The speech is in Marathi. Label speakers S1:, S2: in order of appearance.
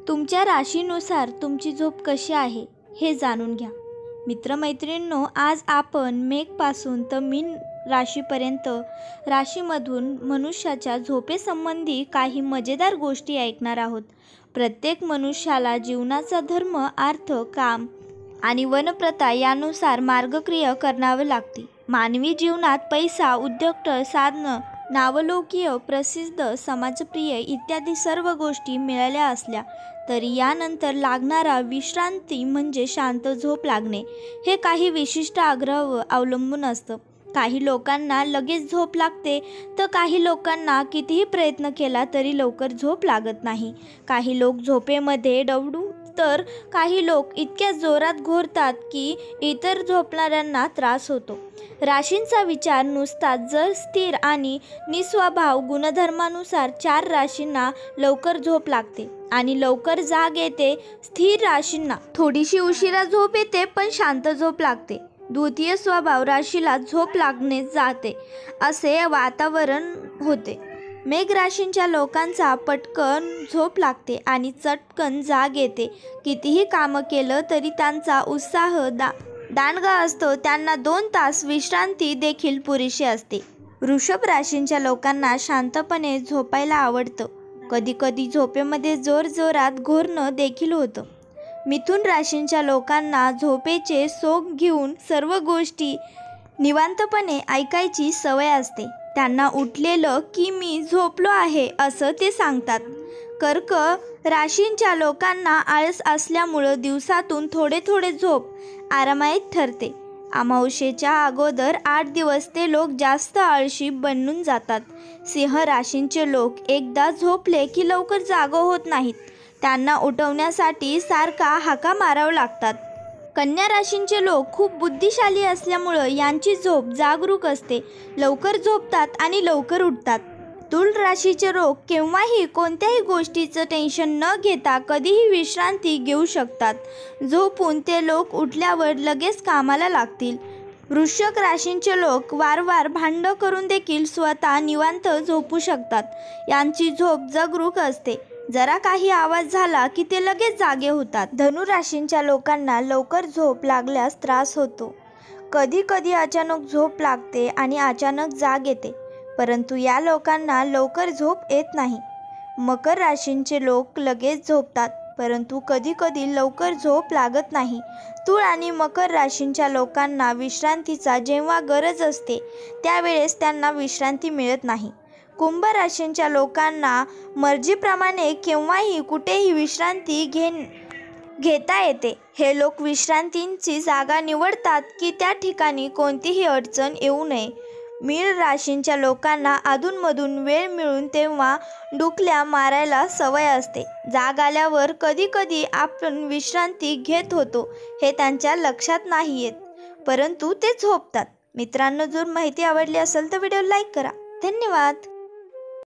S1: तुमच्या राशीनुसार तुमची झोप कशी आहे हे जाणून घ्या. मित्रमैत्रिणींनो, आज आपण मेघपासून तर मीन राशीपर्यंत राशीमधून मनुष्याच्या झोपेसंबंधी काही मजेदार गोष्टी ऐकणार आहोत. प्रत्येक मनुष्याला जीवनाचा धर्म, अर्थ, काम आणि वनप्रथा यानुसार मार्गक्रिया करावे लागते. मानवी जीवनात पैसा, उद्योग, साधनं, नावलौकिक, प्रसिद्ध, समाजप्रिय इत्यादी सर्व गोष्टी मिळाल्या असल्या तरी यानंतर लागणारा विश्रांती म्हणजे शांत झोप लागणे हे काही विशिष्ट आग्रहावर अवलंबून असतं. काही लोकांना लगेच झोप लागते तर काही लोकांना कितीही प्रयत्न केला तरी लवकर झोप लागत नाही. काही लोक झोपेमध्ये डवडू तर काही लोक इतक्या जोरात घोरतात की इतर झोपणाऱ्यांना त्रास होतो. राशींचा विचार नुसता जर स्थिर आणि निस्वभाव गुणधर्मानुसार 4 राशींना लवकर झोप लागते आणि लवकर जाग येते. स्थिर राशींना थोडीशी उशिरा झोप येते पण शांत झोप लागते. द्वितीय स्वभाव राशीला झोप लागणे जाते असे वातावरण होते. मेघ राशींच्या लोकांचा पटकन झोप लागते आणि चटकन जाग येते. कितीही कामं केलं तरी त्यांचा उत्साह दांडगा असतो. त्यांना 2 तास विश्रांती देखील पुरेशी असते. वृषभ राशींच्या लोकांना शांतपणे झोपायला आवडतं. कधीकधी झोपेमध्ये जोरजोरात घोरणं देखील होतं. मिथुन राशींच्या लोकांना झोपेचे सोंग घेऊन सर्व गोष्टी निवांतपणे ऐकायची सवय असते. त्यांना उठलेलं की मी झोपलो आहे असं ते सांगतात. कर्क राशींच्या लोकांना आळस असल्यामुळं दिवसातून थोडे झोप आरामदायक ठरते. अमावास्येच्या अगोदर 8 दिवस ते लोक जास्त आळशी बनून जातात. सिंह राशींचे लोक एकदा झोपले की लवकर जागे होत नाहीत. त्यांना उठवण्यासाठी सारखा हाका माराव्या लागतात. कन्या राशींचे लोक खूप बुद्धिशाली असल्यामुळं यांची झोप जागरूक असते. लवकर झोपतात आणि लवकर उठतात. तुल राशीचे लोक केव्हाही कोणत्याही गोष्टीचं टेन्शन न घेता कधीही विश्रांती घेऊ शकतात. झोपून ते लोक उठल्यावर लगेच कामाला लागतील. वृश्चिक राशींचे लोक वारंवार भांडण करून देखील स्वतः निवांत झोपू शकतात. यांची झोप जागरूक असते. जरा काही आवाज झाला की ते लगेच जागे होतात. धनु राशींच्या लोकांना लवकर झोप लागल्यास त्रास होतो. कधी कधी अचानक झोप लागते आणि अचानक जाग येते, परंतु या लोकांना लवकर झोप येत नाही. मकर राशींचे लोक लगेच झोपतात, परंतु कधी कधी लवकर झोप लागत नाही. तुळ आणि मकर राशींच्या लोकांना विश्रांतीचा जेव्हा गरज असते त्यावेळेस त्यांना विश्रांती मिळत नाही. कुंभ राशींच्या लोकांना मर्जीप्रमाणे केव्हाही कुठेही विश्रांती घेता येते. हे लोक विश्रांतीची जागा निवडतात की त्या ठिकाणी कोणतीही अडचण येऊ नये. मीन राशींच्या लोकांना अधूनमधून वेळ मिळून तेव्हा डुकल्या मारायला सवय असते. जाग आल्यावर कधी कधी आपण विश्रांती घेत होतो हे त्यांच्या लक्षात नाही येत, परंतु ते झोपतात. मित्रांनो, जर माहिती आवडली असेल तर व्हिडिओ लाईक करा. धन्यवाद.